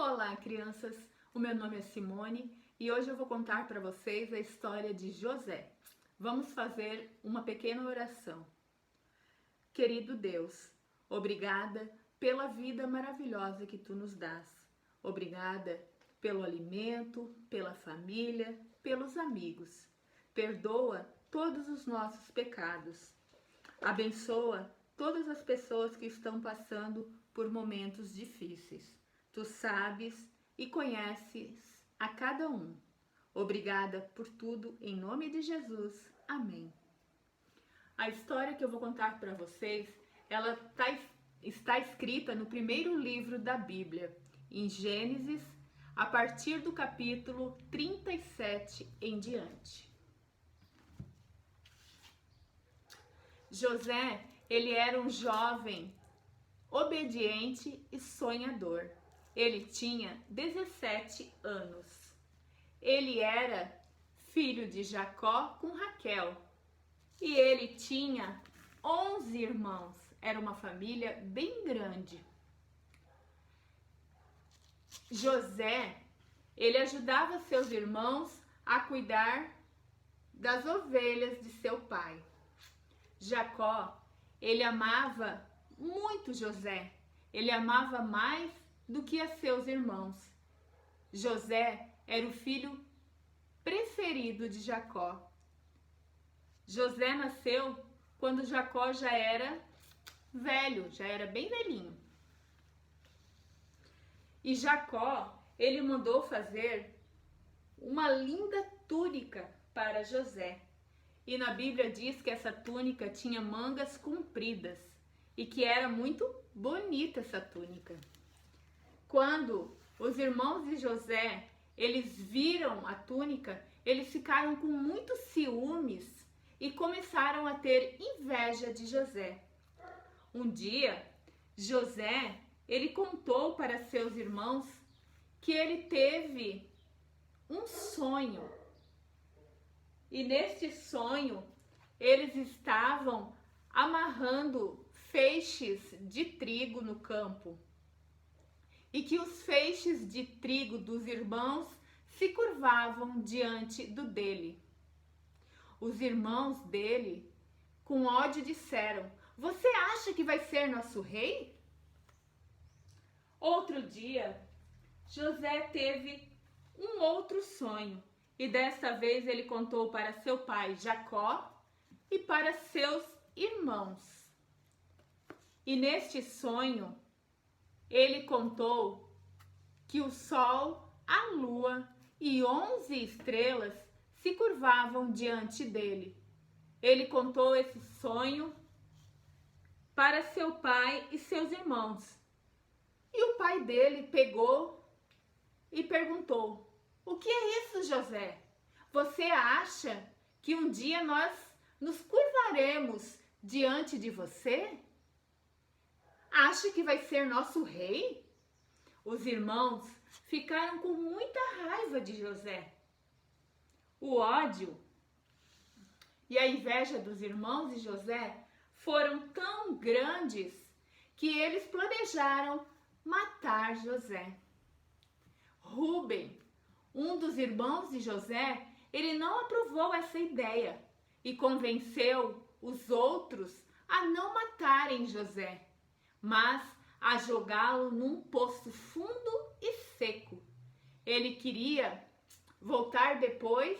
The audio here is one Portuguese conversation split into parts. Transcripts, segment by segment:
Olá, crianças! O meu nome é Simone e hoje eu vou contar para vocês a história de José. Vamos fazer uma pequena oração. Querido Deus, obrigada pela vida maravilhosa que Tu nos dás. Obrigada pelo alimento, pela família, pelos amigos. Perdoa todos os nossos pecados. Abençoa todas as pessoas que estão passando por momentos difíceis. Tu sabes e conheces a cada um. Obrigada por tudo, em nome de Jesus. Amém. A história que eu vou contar para vocês, ela está escrita no primeiro livro da Bíblia, em Gênesis, a partir do capítulo 37 em diante. José, ele era um jovem obediente e sonhador. Ele tinha 17 anos. Ele era filho de Jacó com Raquel. E ele tinha 11 irmãos. Era uma família bem grande. José, ele ajudava seus irmãos a cuidar das ovelhas de seu pai. Jacó, ele amava muito José. Ele amava mais do que a seus irmãos. José era o filho preferido de Jacó. José nasceu quando Jacó já era velho, já era bem velhinho. E Jacó, ele mandou fazer uma linda túnica para José. E na Bíblia diz que essa túnica tinha mangas compridas e que era muito bonita essa túnica. Quando os irmãos de José, eles viram a túnica, eles ficaram com muitos ciúmes e começaram a ter inveja de José. Um dia, José, ele contou para seus irmãos que ele teve um sonho. E neste sonho, eles estavam amarrando feixes de trigo no campo. E que os feixes de trigo dos irmãos se curvavam diante do dele. Os irmãos dele, com ódio, disseram: "Você acha que vai ser nosso rei?" Outro dia, José teve um outro sonho. E desta vez ele contou para seu pai Jacó e para seus irmãos. E neste sonho, ele contou que o sol, a lua e 11 estrelas se curvavam diante dele. Ele contou esse sonho para seu pai e seus irmãos. E o pai dele pegou e perguntou: "O que é isso, José? Você acha que um dia nós nos curvaremos diante de você? Acha que vai ser nosso rei?" Os irmãos ficaram com muita raiva de José. O ódio e a inveja dos irmãos de José foram tão grandes que eles planejaram matar José. Rúben, um dos irmãos de José, ele não aprovou essa ideia e convenceu os outros a não matarem José, mas a jogá-lo num poço fundo e seco. Ele queria voltar depois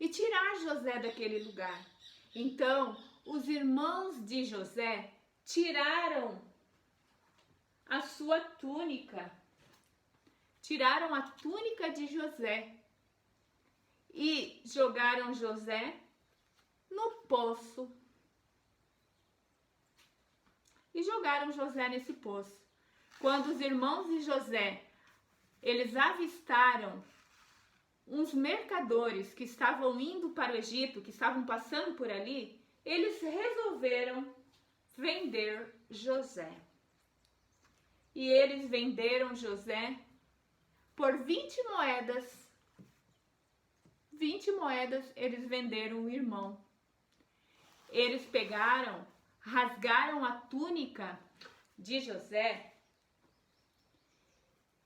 e tirar José daquele lugar. Então, os irmãos de José tiraram a sua túnica, tiraram a túnica de José e jogaram José no poço. E jogaram José nesse poço. Quando os irmãos de José, eles avistaram uns mercadores que estavam indo para o Egito, que estavam passando por ali, eles resolveram vender José. E eles venderam José por 20 moedas. 20 moedas eles venderam o irmão. Eles pegaram, rasgaram a túnica de José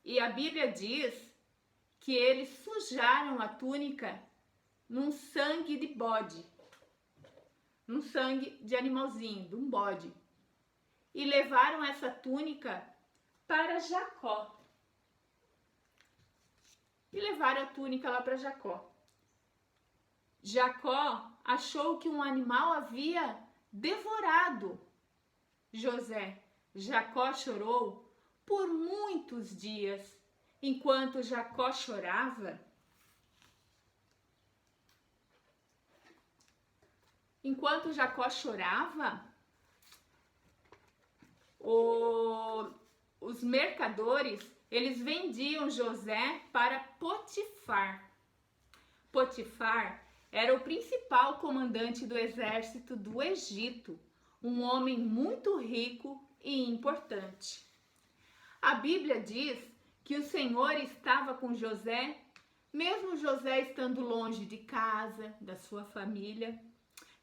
E a Bíblia diz que eles sujaram a túnica num sangue de bode, num sangue de animalzinho, de um bode. E levaram essa túnica para Jacó. E levaram a túnica lá para Jacó. Jacó achou que um animal havia devorado José. Jacó chorou por muitos dias. Enquanto Jacó chorava, os mercadores, eles vendiam José para Potifar. Potifar era o principal comandante do exército do Egito, um homem muito rico e importante. A Bíblia diz que o Senhor estava com José, mesmo José estando longe de casa, da sua família.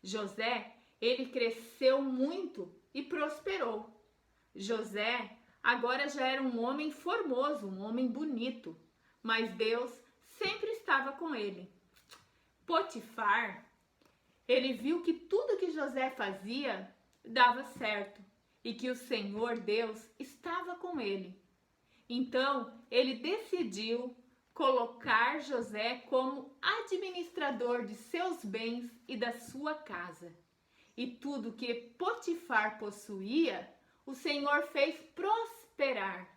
José, ele cresceu muito e prosperou. José agora já era um homem formoso, um homem bonito, mas Deus sempre estava com ele. Potifar, ele viu que tudo que José fazia dava certo e que o Senhor Deus estava com ele. Então, ele decidiu colocar José como administrador de seus bens e da sua casa. E tudo que Potifar possuía, o Senhor fez prosperar.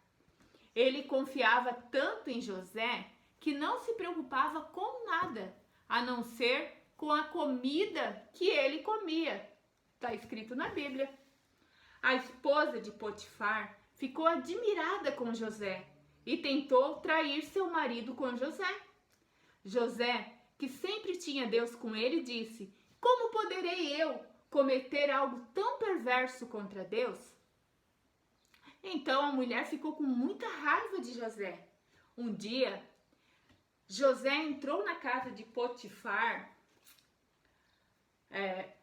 Ele confiava tanto em José que não se preocupava com nada, a não ser com a comida que ele comia. Está escrito na Bíblia. A esposa de Potifar ficou admirada com José e tentou trair seu marido com José. José, que sempre tinha Deus com ele, disse: "Como poderei eu cometer algo tão perverso contra Deus?" Então a mulher ficou com muita raiva de José. Um dia, José entrou na casa de Potifar.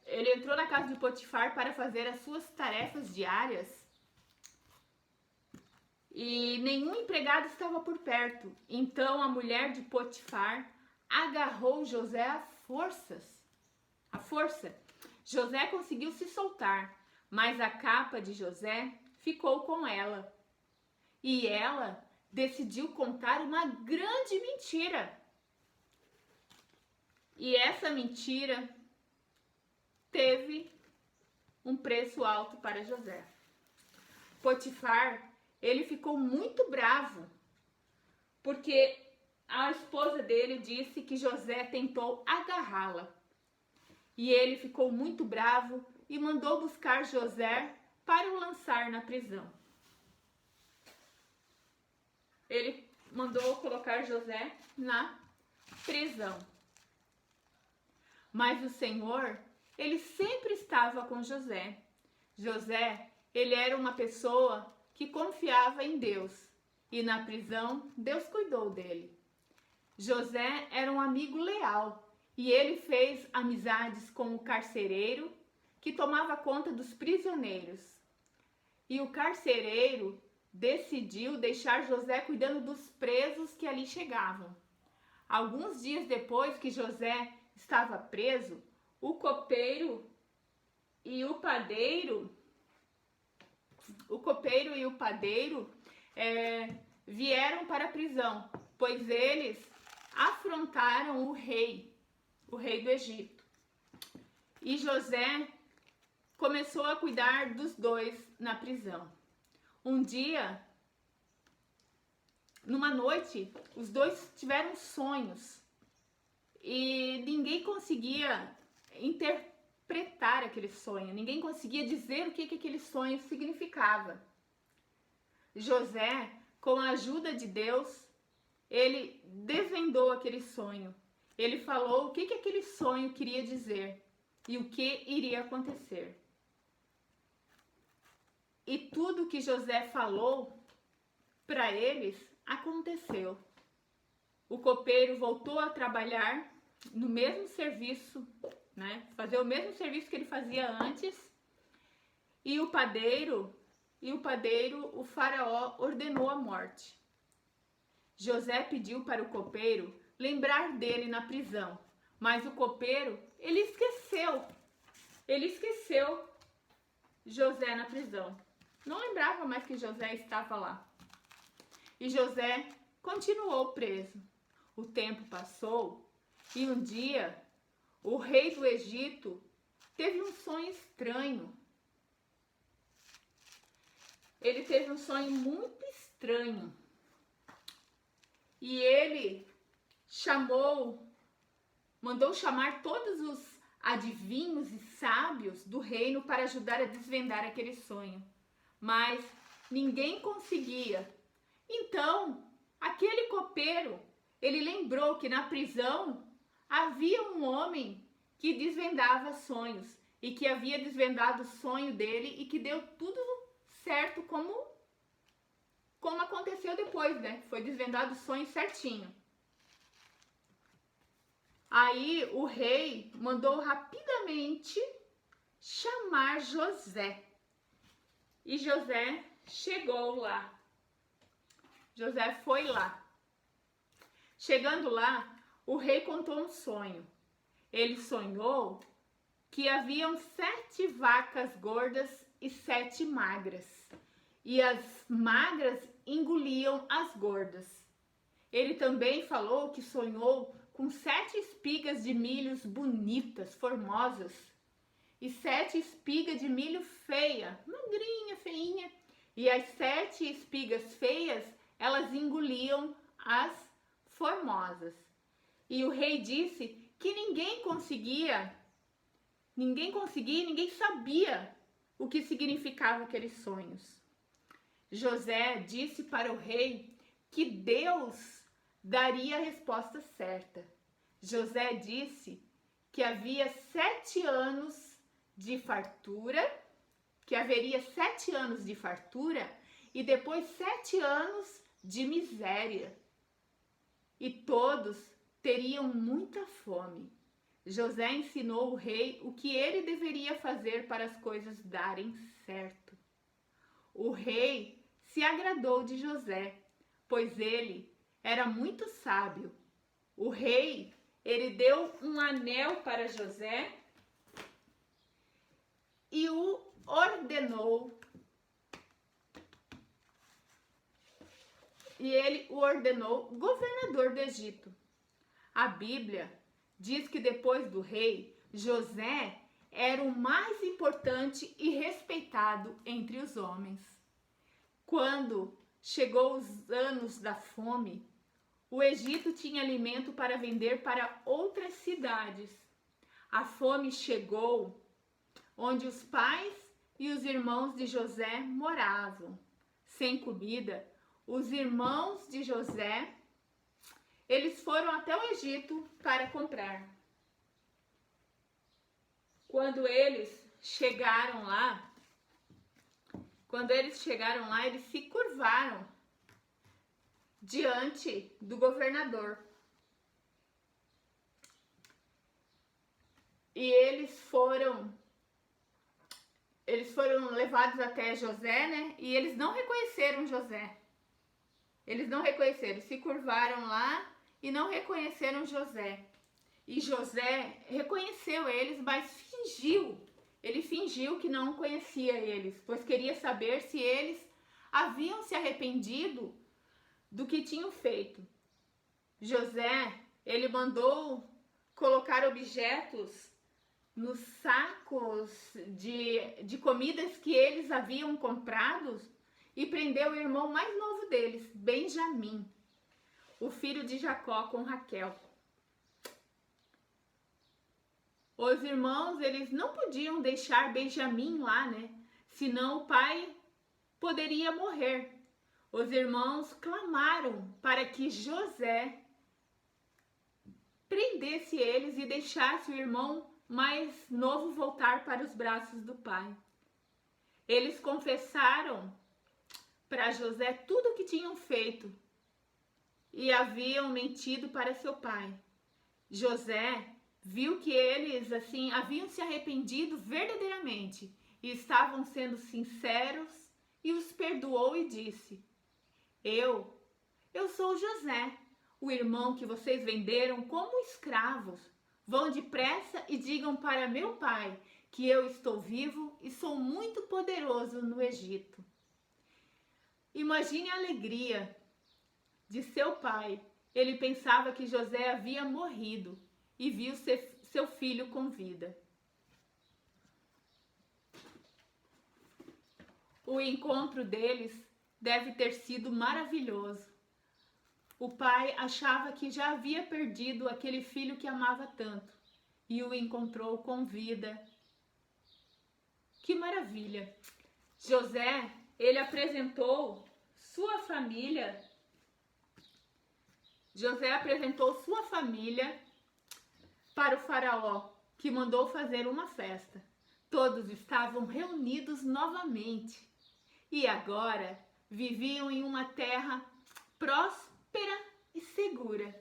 Ele entrou na casa de Potifar para fazer as suas tarefas diárias e nenhum empregado estava por perto. Então a mulher de Potifar agarrou José à força. José conseguiu se soltar, mas a capa de José ficou com ela. E ela decidiu contar uma grande mentira. E essa mentira teve um preço alto para José. Potifar, ele ficou muito bravo, porque a esposa dele disse que José tentou agarrá-la. E ele ficou muito bravo e mandou buscar José para o lançar na prisão. Ele mandou colocar José na prisão. Mas o Senhor, ele sempre estava com José. José, ele era uma pessoa que confiava em Deus. E na prisão, Deus cuidou dele. José era um amigo leal. E ele fez amizades com o carcereiro, que tomava conta dos prisioneiros. E o carcereiro decidiu deixar José cuidando dos presos que ali chegavam. Alguns dias depois que José estava preso, o copeiro e o padeiro vieram para a prisão, pois eles afrontaram o rei do Egito. E José começou a cuidar dos dois na prisão. Um dia, numa noite, os dois tiveram sonhos e ninguém conseguia interpretar aquele sonho, ninguém conseguia dizer o que aquele sonho significava. José, com a ajuda de Deus, ele desvendou aquele sonho. Ele falou o que aquele sonho queria dizer e o que iria acontecer. E tudo que José falou para eles aconteceu. O copeiro voltou a trabalhar no mesmo serviço, né? Fazer o mesmo serviço que ele fazia antes. E o padeiro, o faraó ordenou a morte. José pediu para o copeiro lembrar dele na prisão, mas o copeiro, ele esqueceu José na prisão. Não lembrava mais que José estava lá. E José continuou preso. O tempo passou e um dia o rei do Egito teve um sonho estranho. Ele teve um sonho muito estranho. E ele mandou chamar todos os adivinhos e sábios do reino para ajudar a desvendar aquele sonho. Mas ninguém conseguia. Então, aquele copeiro, ele lembrou que na prisão havia um homem que desvendava sonhos e que havia desvendado o sonho dele e que deu tudo certo como aconteceu depois, né? Foi desvendado o sonho certinho. Aí o rei mandou rapidamente chamar José. E José chegou lá. José foi lá. Chegando lá, o rei contou um sonho. Ele sonhou que haviam 7 vacas gordas e 7 magras. E as magras engoliam as gordas. Ele também falou que sonhou com 7 espigas de milhos bonitas, formosas, e 7 espigas de milho feia, magrinha, feinha. E as 7 espigas feias, elas engoliam as formosas. E o rei disse que ninguém sabia o que significavam aqueles sonhos. José disse para o rei que Deus daria a resposta certa. José disse que havia 7 anos de fartura, que haveria 7 anos de fartura e depois 7 anos de miséria. E todos teriam muita fome. José ensinou o rei o que ele deveria fazer para as coisas darem certo. O rei se agradou de José, pois ele era muito sábio. O rei, ele deu um anel para José e o ordenou. E ele o ordenou governador do Egito. A Bíblia diz que depois do rei, José era o mais importante e respeitado entre os homens. Quando chegou os anos da fome, o Egito tinha alimento para vender para outras cidades. A fome chegou onde os pais e os irmãos de José moravam. Sem comida, os irmãos de José, eles foram até o Egito para comprar. Quando eles chegaram lá, eles se curvaram diante do governador. E eles foram levados até José, né? E eles não reconheceram José. Eles não reconheceram, se curvaram lá e não reconheceram José. E José reconheceu eles, mas ele fingiu que não conhecia eles, pois queria saber se eles haviam se arrependido do que tinham feito. José, ele mandou colocar objetos nos sacos de comidas que eles haviam comprado e prendeu o irmão mais novo deles, Benjamim, o filho de Jacó com Raquel. Os irmãos, eles não podiam deixar Benjamim lá, né? Senão o pai poderia morrer. Os irmãos clamaram para que José prendesse eles e deixasse o irmão mais novo voltar para os braços do pai. Eles confessaram para José tudo o que tinham feito e haviam mentido para seu pai. José viu que eles haviam se arrependido verdadeiramente e estavam sendo sinceros e os perdoou e disse: Eu Eu sou José, o irmão que vocês venderam como escravos. Vão depressa e digam para meu pai que eu estou vivo e sou muito poderoso no Egito. Imagine a alegria de seu pai. Ele pensava que José havia morrido e viu seu filho com vida. O encontro deles deve ter sido maravilhoso. O pai achava que já havia perdido aquele filho que amava tanto e o encontrou com vida. Que maravilha! José, ele apresentou sua família. José apresentou sua família para o faraó, que mandou fazer uma festa. Todos estavam reunidos novamente e agora viviam em uma terra próspera e segura.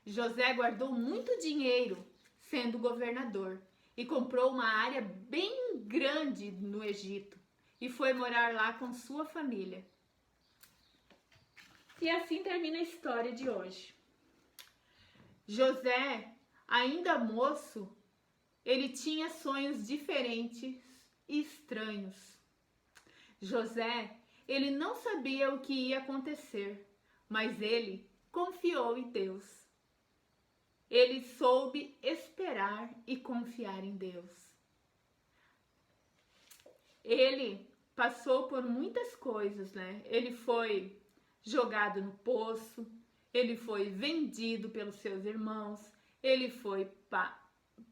José guardou muito dinheiro sendo governador e comprou uma área bem grande no Egito e foi morar lá com sua família. E assim termina a história de hoje. José, ainda moço, ele tinha sonhos diferentes e estranhos. José, ele não sabia o que ia acontecer, mas ele confiou em Deus. Ele soube esperar e confiar em Deus. Ele passou por muitas coisas, né? Ele foi jogado no poço, ele foi vendido pelos seus irmãos, ele foi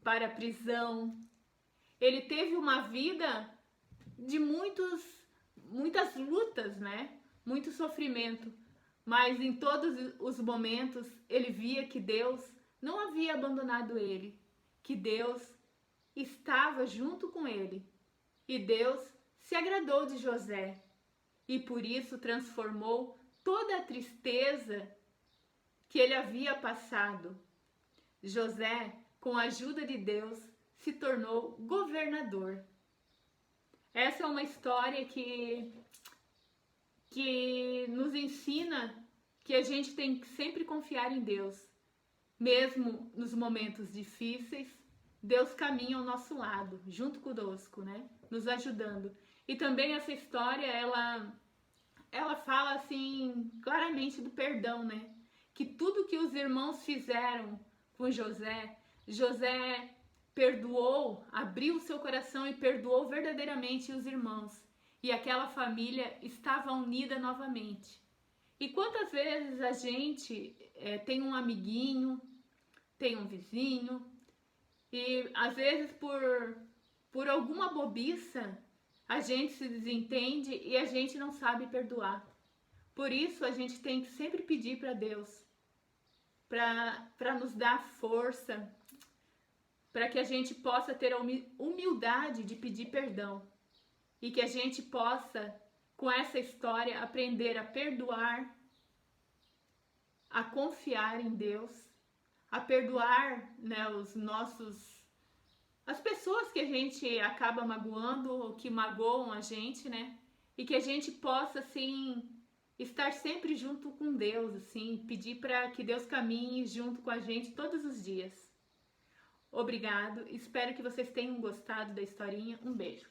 para a prisão. Ele teve uma vida de muitas lutas, né? Muito sofrimento. Mas em todos os momentos ele via que Deus não havia abandonado ele, que Deus estava junto com ele. E Deus se agradou de José e por isso transformou toda a tristeza que ele havia passado. José, com a ajuda de Deus, se tornou governador. Essa é uma história que nos ensina que a gente tem que sempre confiar em Deus. Mesmo nos momentos difíceis, Deus caminha ao nosso lado, junto conosco, né? Nos ajudando. E também essa história, ela fala assim claramente do perdão, né? Que tudo que os irmãos fizeram com José, José perdoou, abriu o seu coração e perdoou verdadeiramente os irmãos. E aquela família estava unida novamente. E quantas vezes a gente tem um amiguinho, tem um vizinho, e às vezes por alguma bobiça a gente se desentende e a gente não sabe perdoar. Por isso a gente tem que sempre pedir para Deus, para nos dar força, para que a gente possa ter a humildade de pedir perdão e que a gente possa, com essa história, aprender a perdoar, a confiar em Deus, a perdoar, né, as pessoas que a gente acaba magoando ou que magoam a gente, né? E que a gente possa, assim, estar sempre junto com Deus, assim, pedir para que Deus caminhe junto com a gente todos os dias. Obrigado, espero que vocês tenham gostado da historinha. Um beijo.